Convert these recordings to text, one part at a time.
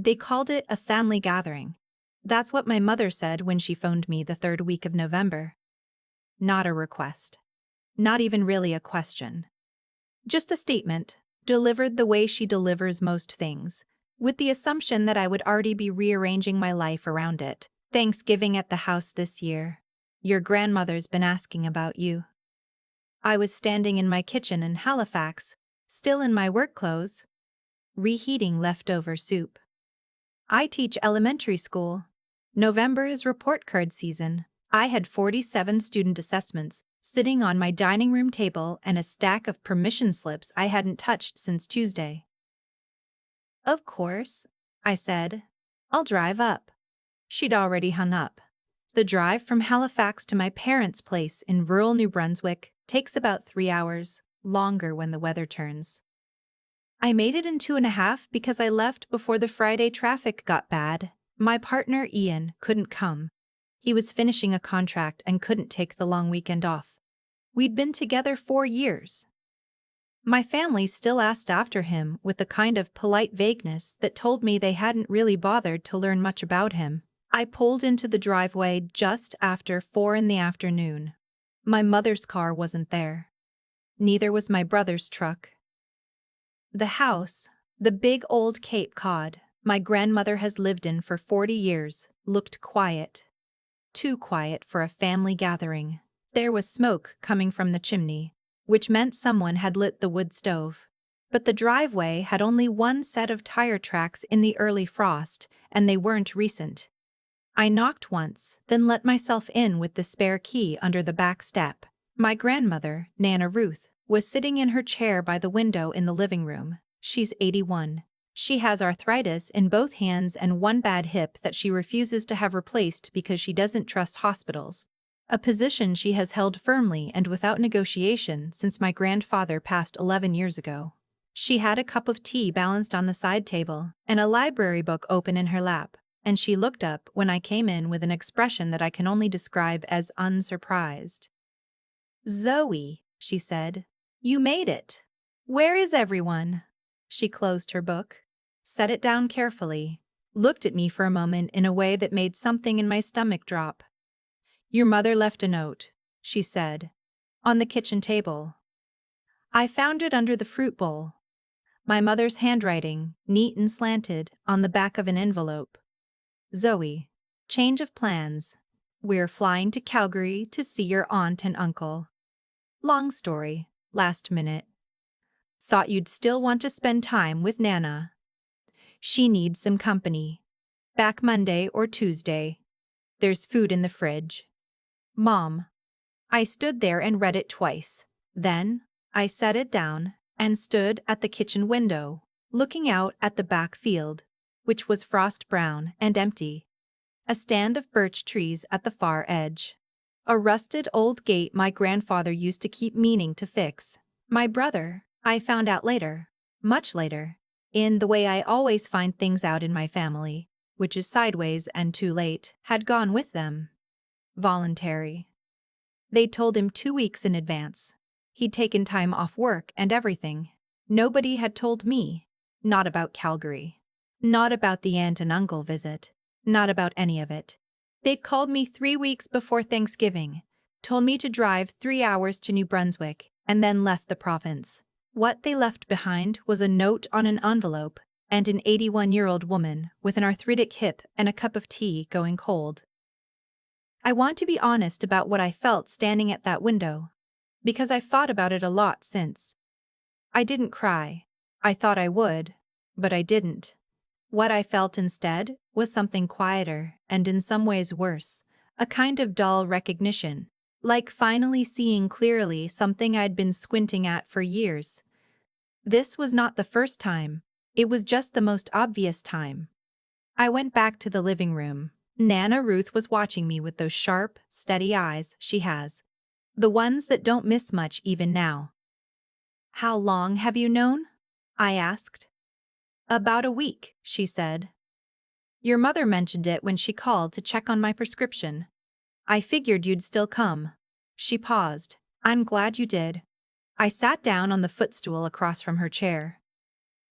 They called it a family gathering. That's what my mother said when she phoned me the third week of November. Not a request. Not even really a question. Just a statement, delivered the way she delivers most things, with the assumption that I would already be rearranging my life around it. Thanksgiving at the house this year. Your grandmother's been asking about you. I was standing in my kitchen in Halifax, still in my work clothes, reheating leftover soup. I teach elementary school. November is report card season. I had 47 student assessments sitting on my dining room table and a stack of permission slips I hadn't touched since Tuesday. Of course, I said. I'll drive up. She'd already hung up. The drive from Halifax to my parents' place in rural New Brunswick takes about 3 hours, longer when the weather turns. I made it in 2.5 because I left before the Friday traffic got bad. My partner Ian couldn't come. He was finishing a contract and couldn't take the long weekend off. We'd been together 4 years. My family still asked after him with the kind of polite vagueness that told me they hadn't really bothered to learn much about him. I pulled into the driveway just after 4 in the afternoon. My mother's car wasn't there. Neither was my brother's truck. The house, the big old Cape Cod my grandmother has lived in for 40 years, looked quiet. Too quiet for a family gathering. There was smoke coming from the chimney, which meant someone had lit the wood stove. But the driveway had only one set of tire tracks in the early frost, and they weren't recent. I knocked once, then let myself in with the spare key under the back step. My grandmother, Nana Ruth, was sitting in her chair by the window in the living room. She's 81. She has arthritis in both hands and one bad hip that she refuses to have replaced because she doesn't trust hospitals. A position she has held firmly and without negotiation since my grandfather passed 11 years ago. She had a cup of tea balanced on the side table and a library book open in her lap, and she looked up when I came in with an expression that I can only describe as unsurprised. "Zoe," she said, "you made it. Where is everyone?" She closed her book, set it down carefully, looked at me for a moment in a way that made something in my stomach drop. "Your mother left a note," she said, "on the kitchen table. I found it under the fruit bowl. My mother's handwriting, neat and slanted, on the back of an envelope. Zoe, change of plans. We're flying to Calgary to see your aunt and uncle. Long story, last minute. Thought you'd still want to spend time with Nana. She needs some company. Back Monday or Tuesday. There's food in the fridge. Mom." I stood there and read it twice. Then, I set it down and stood at the kitchen window, looking out at the back field, which was frost brown and empty. A stand of birch trees at the far edge. A rusted old gate my grandfather used to keep meaning to fix. My brother, I found out later, much later, in the way I always find things out in my family, which is sideways and too late, had gone with them. Voluntary. They'd told him 2 weeks in advance. He'd taken time off work and everything. Nobody had told me. Not about Calgary. Not about the aunt and uncle visit. Not about any of it. They'd called me 3 weeks before Thanksgiving, told me to drive 3 hours to New Brunswick, and then left the province. What they left behind was a note on an envelope and an 81-year-old woman with an arthritic hip and a cup of tea going cold. I want to be honest about what I felt standing at that window, because I've thought about it a lot since. I didn't cry. I thought I would, but I didn't. What I felt instead was something quieter and in some ways worse, a kind of dull recognition, like finally seeing clearly something I'd been squinting at for years. This was not the first time, it was just the most obvious time. I went back to the living room. Nana Ruth was watching me with those sharp, steady eyes she has. The ones that don't miss much even now. "How long have you known?" I asked. "About a week," she said. "Your mother mentioned it when she called to check on my prescription. I figured you'd still come." She paused. "I'm glad you did." I sat down on the footstool across from her chair.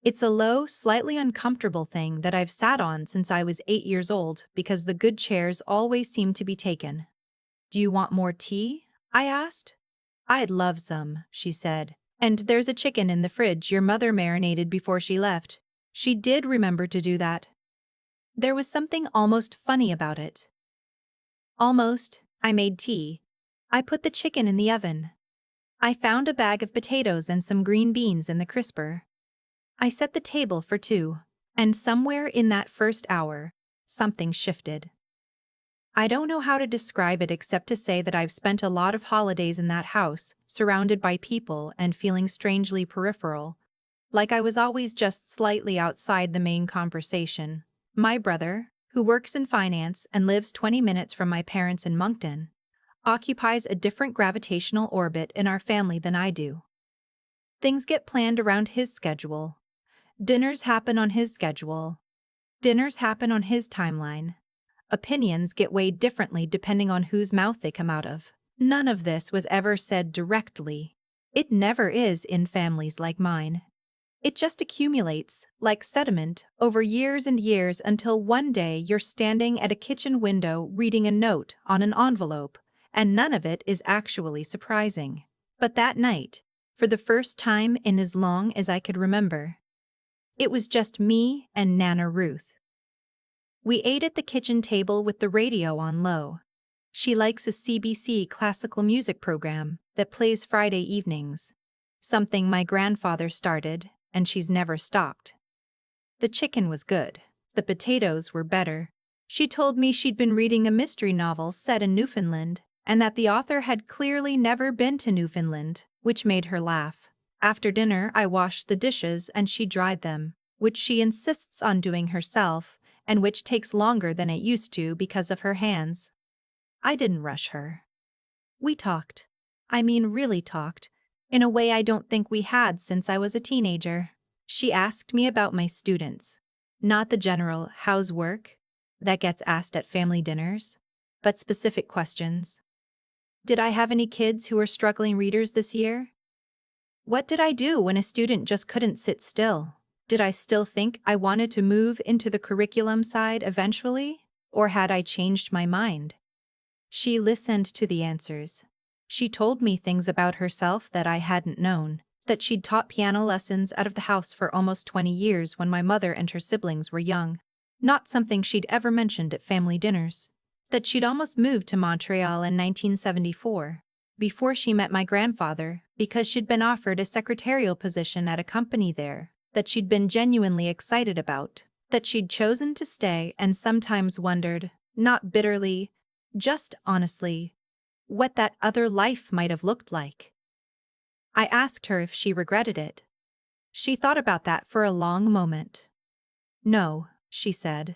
It's a low, slightly uncomfortable thing that I've sat on since I was 8 years old because the good chairs always seem to be taken. Do you want more tea? I asked. I'd love some, she said. And there's a chicken in the fridge your mother marinated before she left. She did remember to do that. There was something almost funny about it. Almost, I made tea. I put the chicken in the oven. I found a bag of potatoes and some green beans in the crisper. I set the table for two, and somewhere in that first hour, something shifted. I don't know how to describe it except to say that I've spent a lot of holidays in that house, surrounded by people and feeling strangely peripheral, like I was always just slightly outside the main conversation. My brother, who works in finance and lives 20 minutes from my parents in Moncton, occupies a different gravitational orbit in our family than I do. Things get planned around his schedule. Dinners happen on his schedule. Dinners happen on his timeline. Opinions get weighed differently depending on whose mouth they come out of. None of this was ever said directly. It never is in families like mine. It just accumulates, like sediment, over years and years until one day you're standing at a kitchen window reading a note on an envelope, and none of it is actually surprising. But that night, for the first time in as long as I could remember, it was just me and Nana Ruth. We ate at the kitchen table with the radio on low. She likes a CBC classical music program that plays Friday evenings, something my grandfather started, and she's never stopped. The chicken was good. The potatoes were better. She told me she'd been reading a mystery novel set in Newfoundland, and that the author had clearly never been to Newfoundland, which made her laugh. After dinner, I washed the dishes and she dried them, which she insists on doing herself, and which takes longer than it used to because of her hands. I didn't rush her. We talked. I mean really talked, in a way I don't think we had since I was a teenager. She asked me about my students. Not the general "how's work?" that gets asked at family dinners, but specific questions. Did I have any kids who were struggling readers this year? What did I do when a student just couldn't sit still? Did I still think I wanted to move into the curriculum side eventually, or had I changed my mind? She listened to the answers. She told me things about herself that I hadn't known, that she'd taught piano lessons out of the house for almost 20 years when my mother and her siblings were young, not something she'd ever mentioned at family dinners, that she'd almost moved to Montreal in 1974, before she met my grandfather, because she'd been offered a secretarial position at a company there that she'd been genuinely excited about, that she'd chosen to stay and sometimes wondered, not bitterly, just honestly, what that other life might have looked like. I asked her if she regretted it. She thought about that for a long moment. No, she said.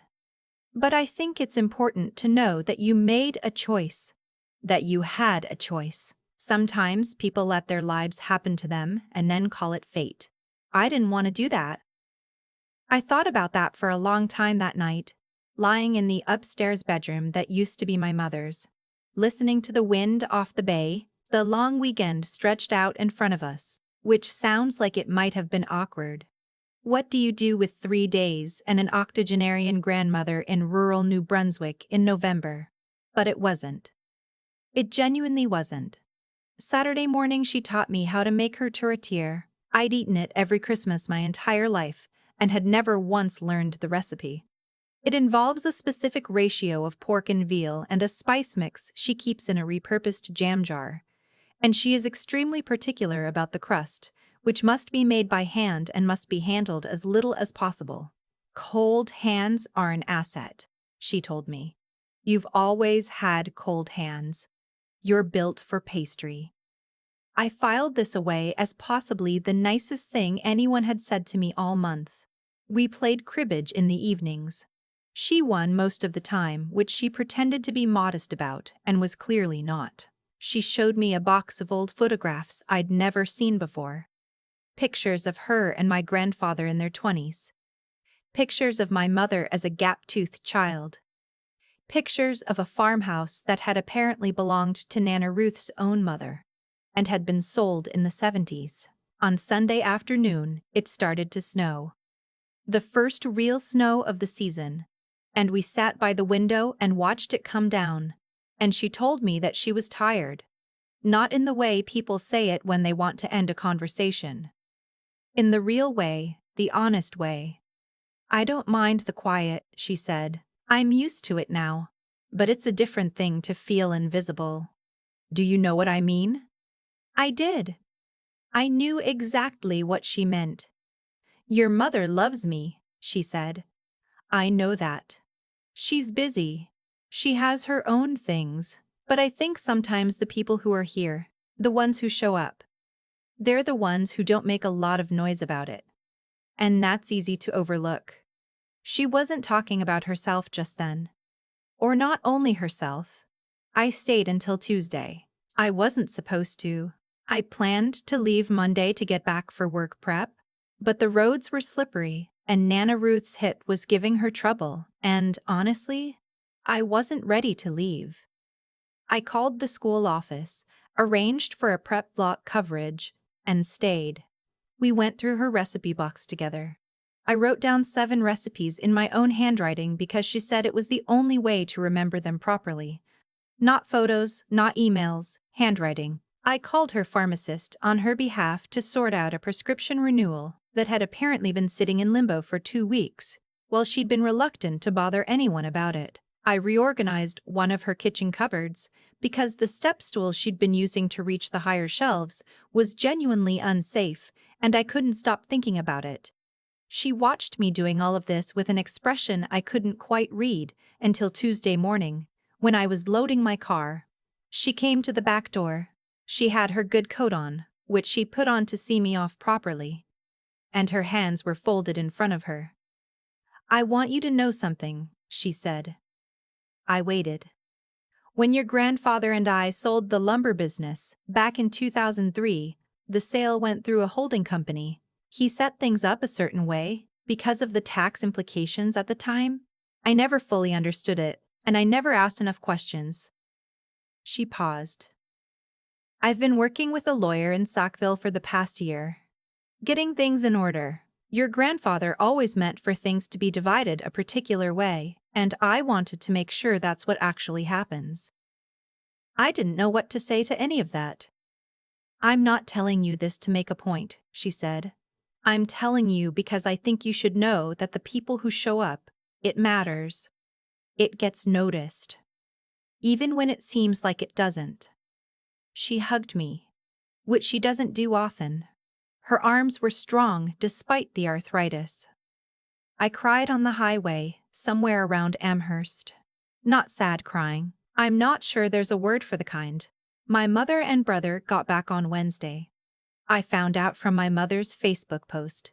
But I think it's important to know that you made a choice, that you had a choice. Sometimes people let their lives happen to them and then call it fate. I didn't want to do that. I thought about that for a long time that night, lying in the upstairs bedroom that used to be my mother's, listening to the wind off the bay, the long weekend stretched out in front of us, which sounds like it might have been awkward. What do you do with 3 days and an octogenarian grandmother in rural New Brunswick in November? But it wasn't. It genuinely wasn't. Saturday morning she taught me how to make her tourtière. I'd eaten it every Christmas my entire life and had never once learned the recipe. It involves a specific ratio of pork and veal and a spice mix she keeps in a repurposed jam jar, and she is extremely particular about the crust, which must be made by hand and must be handled as little as possible. Cold hands are an asset, she told me. You've always had cold hands. You're built for pastry. I filed this away as possibly the nicest thing anyone had said to me all month. We played cribbage in the evenings. She won most of the time, which she pretended to be modest about and was clearly not. She showed me a box of old photographs I'd never seen before. Pictures of her and my grandfather in their 20s. Pictures of my mother as a gap-toothed child. Pictures of a farmhouse that had apparently belonged to Nana Ruth's own mother and had been sold in the 70s. On Sunday afternoon, it started to snow. the first real snow of the season, and we sat by the window and watched it come down, and she told me that she was tired. Not in the way people say it when they want to end a conversation. In the real way, the honest way. "I don't mind the quiet," she said. "I'm used to it now. But it's a different thing to feel invisible." Do you know what I mean? I did. I knew exactly what she meant. "Your mother loves me," she said. "I know that. She's busy. She has her own things. But I think sometimes the people who are here, the ones who show up, they're the ones who don't make a lot of noise about it. And that's easy to overlook." She wasn't talking about herself just then. Or not only herself. I stayed until Tuesday. I wasn't supposed to. I planned to leave Monday to get back for work prep, but the roads were slippery, and Nana Ruth's hip was giving her trouble, and, honestly, I wasn't ready to leave. I called the school office, arranged for a prep block coverage, and stayed. We went through her recipe box together. I wrote down 7 recipes in my own handwriting because she said it was the only way to remember them properly. Not photos, not emails, handwriting. I called her pharmacist on her behalf to sort out a prescription renewal that had apparently been sitting in limbo for 2 weeks, while she'd been reluctant to bother anyone about it. I reorganized one of her kitchen cupboards because the step stool she'd been using to reach the higher shelves was genuinely unsafe, and I couldn't stop thinking about it. She watched me doing all of this with an expression I couldn't quite read until Tuesday morning, when I was loading my car. She came to the back door. She had her good coat on, which she put on to see me off properly, and her hands were folded in front of her. "I want you to know something," she said. I waited. "When your grandfather and I sold the lumber business, back in 2003, the sale went through a holding company. He set things up a certain way, because of the tax implications at the time. I never fully understood it, and I never asked enough questions." She paused. "I've been working with a lawyer in Sackville for the past year, getting things in order. Your grandfather always meant for things to be divided a particular way, and I wanted to make sure that's what actually happens." I didn't know what to say to any of that. "I'm not telling you this to make a point," she said. "I'm telling you because I think you should know that the people who show up, it matters. It gets noticed. Even when it seems like it doesn't." She hugged me, which she doesn't do often. Her arms were strong despite the arthritis. I cried on the highway, somewhere around Amherst. Not sad crying. I'm not sure there's a word for the kind. My mother and brother got back on Wednesday. I found out from my mother's Facebook post.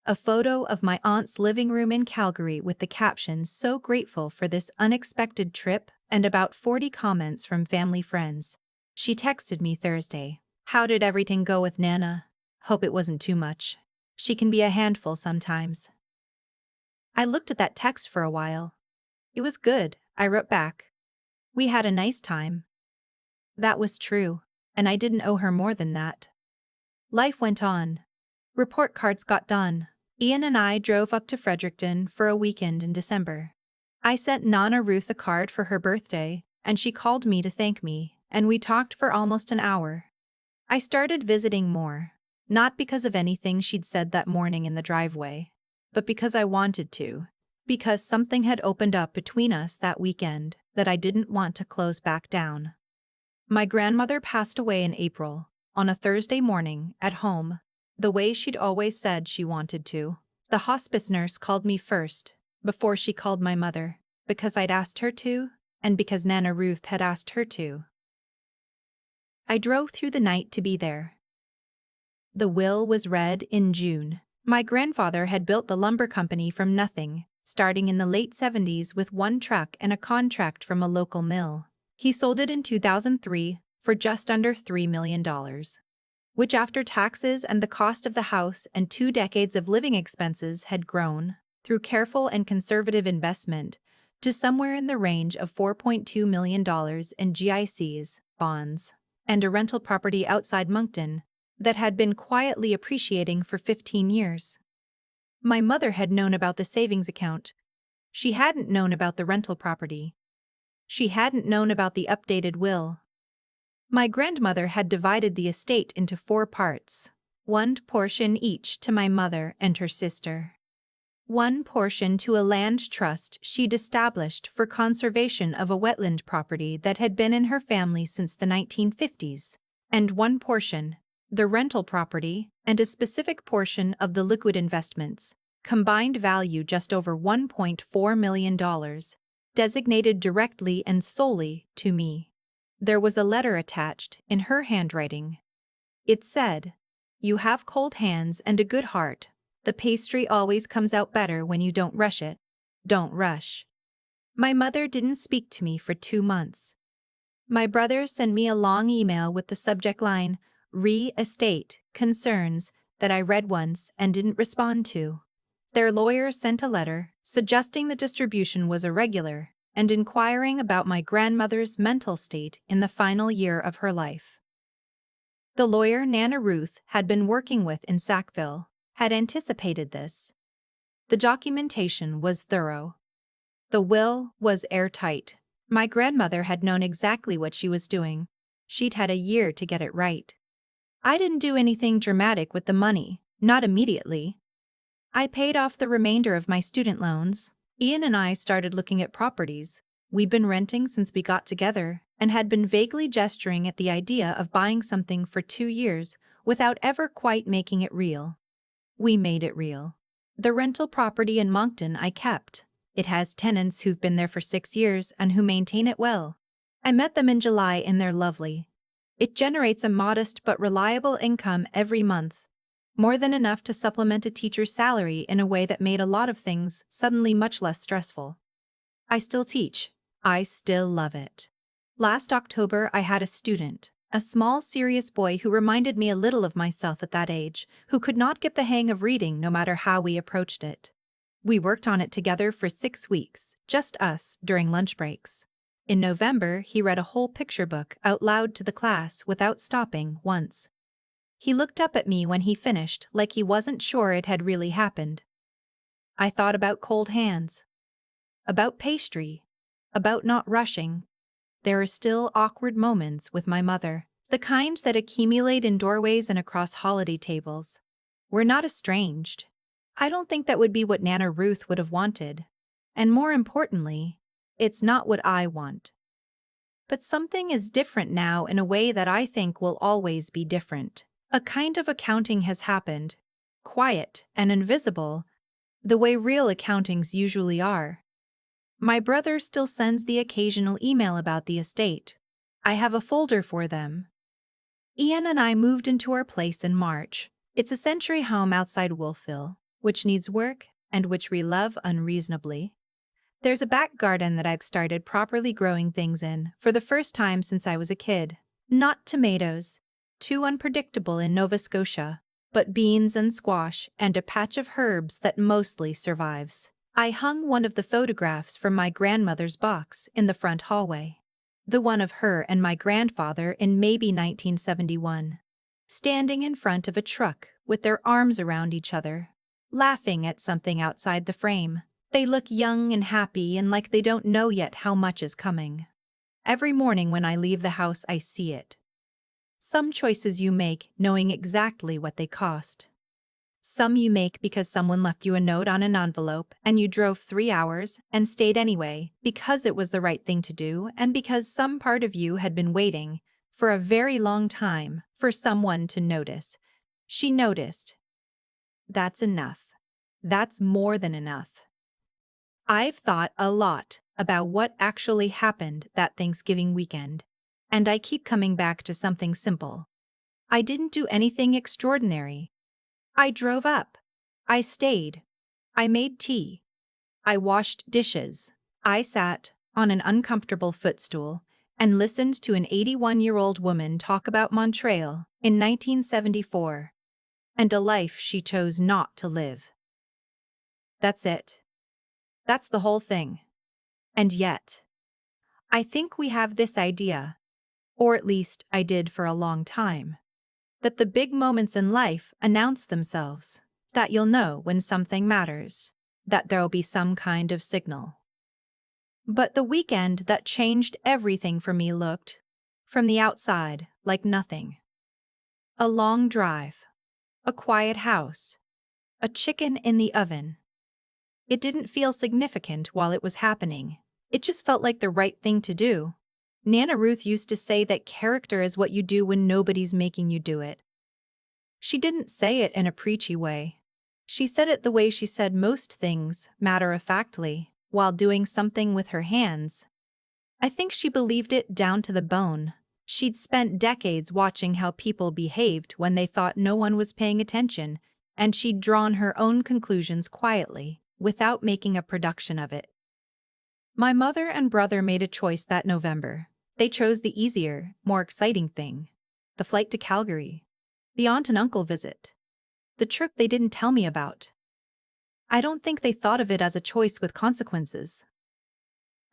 A photo of my aunt's living room in Calgary with the caption "So grateful for this unexpected trip" and about 40 comments from family friends. She texted me Thursday. "How did everything go with Nana? Hope it wasn't too much. She can be a handful sometimes." I looked at that text for a while. "It was good," I wrote back. "We had a nice time." That was true, and I didn't owe her more than that. Life went on. Report cards got done. Ian and I drove up to Fredericton for a weekend in December. I sent Nana Ruth a card for her birthday, and she called me to thank me, and we talked for almost an hour. I started visiting more, not because of anything she'd said that morning in the driveway, but because I wanted to, because something had opened up between us that weekend that I didn't want to close back down. My grandmother passed away in April, on a Thursday morning, at home, the way she'd always said she wanted to. The hospice nurse called me first, before she called my mother, because I'd asked her to, and because Nana Ruth had asked her to. I drove through the night to be there. The will was read in June. My grandfather had built the lumber company from nothing, starting in the late 70s with one truck and a contract from a local mill. He sold it in 2003 for just under $3 million, which after taxes and the cost of the house and 2 decades of living expenses had grown, through careful and conservative investment, to somewhere in the range of $4.2 million in GICs, bonds, and a rental property outside Moncton that had been quietly appreciating for 15 years. My mother had known about the savings account. She hadn't known about the rental property. She hadn't known about the updated will. My grandmother had divided the estate into 4 parts, one portion each to my mother and her sister. One portion to a land trust she'd established for conservation of a wetland property that had been in her family since the 1950s, and one portion, the rental property, and a specific portion of the liquid investments, combined value just over $1.4 million, designated directly and solely to me. There was a letter attached in her handwriting. It said, "You have cold hands and a good heart. The pastry always comes out better when you don't rush it. Don't rush." My mother didn't speak to me for 2 months. My brother sent me a long email with the subject line, "Re-estate concerns," that I read once and didn't respond to. Their lawyer sent a letter suggesting the distribution was irregular and inquiring about my grandmother's mental state in the final year of her life. The lawyer Nana Ruth had been working with in Sackville had anticipated this. The documentation was thorough. The will was airtight. My grandmother had known exactly what she was doing. She'd had a year to get it right. I didn't do anything dramatic with the money, not immediately. I paid off the remainder of my student loans. Ian and I started looking at properties. We'd been renting since we got together and had been vaguely gesturing at the idea of buying something for 2 years without ever quite making it real. We made it real. The rental property in Moncton I kept. It has tenants who've been there for 6 years and who maintain it well. I met them in July and they're lovely. It generates a modest but reliable income every month. More than enough to supplement a teacher's salary in a way that made a lot of things suddenly much less stressful. I still teach. I still love it. Last October I had a student, a small serious boy who reminded me a little of myself at that age, who could not get the hang of reading no matter how we approached it. We worked on it together for 6 weeks, just us, during lunch breaks. In November, he read a whole picture book out loud to the class without stopping once. He looked up at me when he finished like he wasn't sure it had really happened. I thought about cold hands. About pastry. About not rushing. There are still awkward moments with my mother, the kind that accumulate in doorways and across holiday tables. We're not estranged. I don't think that would be what Nana Ruth would have wanted. And more importantly, it's not what I want. But something is different now in a way that I think will always be different. A kind of accounting has happened, quiet and invisible, the way real accountings usually are. My brother still sends the occasional email about the estate. I have a folder for them. Ian and I moved into our place in March. It's a century home outside Wolfville, which needs work and which we love unreasonably. There's a back garden that I've started properly growing things in for the first time since I was a kid. Not tomatoes, too unpredictable in Nova Scotia, but beans and squash and a patch of herbs that mostly survives. I hung one of the photographs from my grandmother's box in the front hallway. The one of her and my grandfather in maybe 1971. Standing in front of a truck with their arms around each other, laughing at something outside the frame. They look young and happy and like they don't know yet how much is coming. Every morning when I leave the house I see it. Some choices you make knowing exactly what they cost. Some you make because someone left you a note on an envelope and you drove 3 hours and stayed anyway because it was the right thing to do and because some part of you had been waiting for a very long time for someone to notice. She noticed. That's enough. That's more than enough. I've thought a lot about what actually happened that Thanksgiving weekend, and I keep coming back to something simple. I didn't do anything extraordinary. I drove up. I stayed. I made tea. I washed dishes. I sat on an uncomfortable footstool and listened to an 81-year-old woman talk about Montreal in 1974 and a life she chose not to live. That's it. That's the whole thing. And yet, I think we have this idea, or at least I did for a long time, that the big moments in life announce themselves. that you'll know when something matters, that there'll be some kind of signal. But the weekend that changed everything for me looked, from the outside, like nothing. A long drive, a quiet house, a chicken in the oven. It didn't feel significant while it was happening. It just felt like the right thing to do. Nana Ruth used to say that character is what you do when nobody's making you do it. She didn't say it in a preachy way. She said it the way she said most things, matter-of-factly, while doing something with her hands. I think she believed it down to the bone. She'd spent decades watching how people behaved when they thought no one was paying attention, and she'd drawn her own conclusions quietly, without making a production of it. My mother and brother made a choice that November. They chose the easier, more exciting thing. The flight to Calgary. The aunt and uncle visit. The trip they didn't tell me about. I don't think they thought of it as a choice with consequences.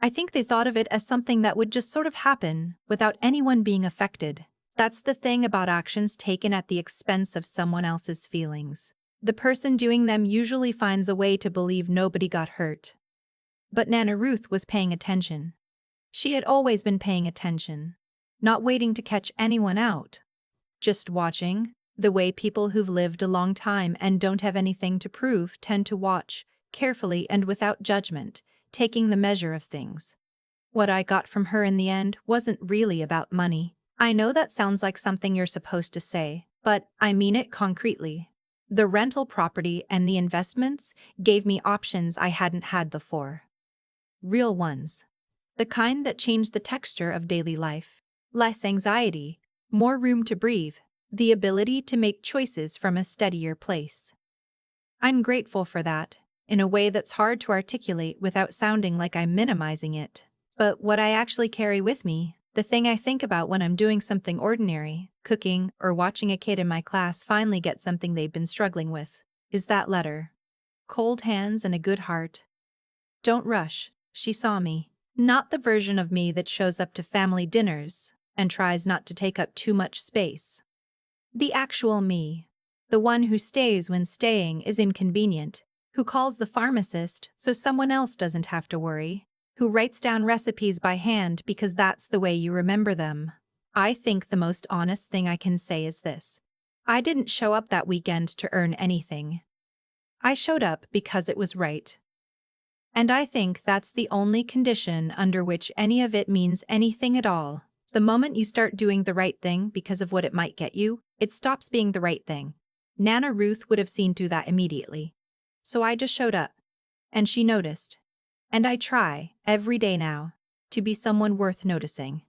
I think they thought of it as something that would just sort of happen, without anyone being affected. That's the thing about actions taken at the expense of someone else's feelings. The person doing them usually finds a way to believe nobody got hurt. But Nana Ruth was paying attention. She had always been paying attention. Not waiting to catch anyone out. Just watching, the way people who've lived a long time and don't have anything to prove tend to watch, carefully and without judgment, taking the measure of things. What I got from her in the end wasn't really about money. I know that sounds like something you're supposed to say, but I mean it concretely. The rental property and the investments gave me options I hadn't had before. Real ones. The kind that changed the texture of daily life. Less anxiety, more room to breathe, the ability to make choices from a steadier place. I'm grateful for that, in a way that's hard to articulate without sounding like I'm minimizing it. But what I actually carry with me, the thing I think about when I'm doing something ordinary, cooking or watching a kid in my class finally get something they've been struggling with, is that letter. Cold hands and a good heart. Don't rush, she saw me. Not the version of me that shows up to family dinners and tries not to take up too much space. The actual me. The one who stays when staying is inconvenient, who calls the pharmacist so someone else doesn't have to worry, who writes down recipes by hand because that's the way you remember them. I think the most honest thing I can say is this. I didn't show up that weekend to earn anything. I showed up because it was right. And I think that's the only condition under which any of it means anything at all. The moment you start doing the right thing because of what it might get you, it stops being the right thing. Nana Ruth would have seen through that immediately. So I just showed up. And she noticed. And I try, every day now, to be someone worth noticing.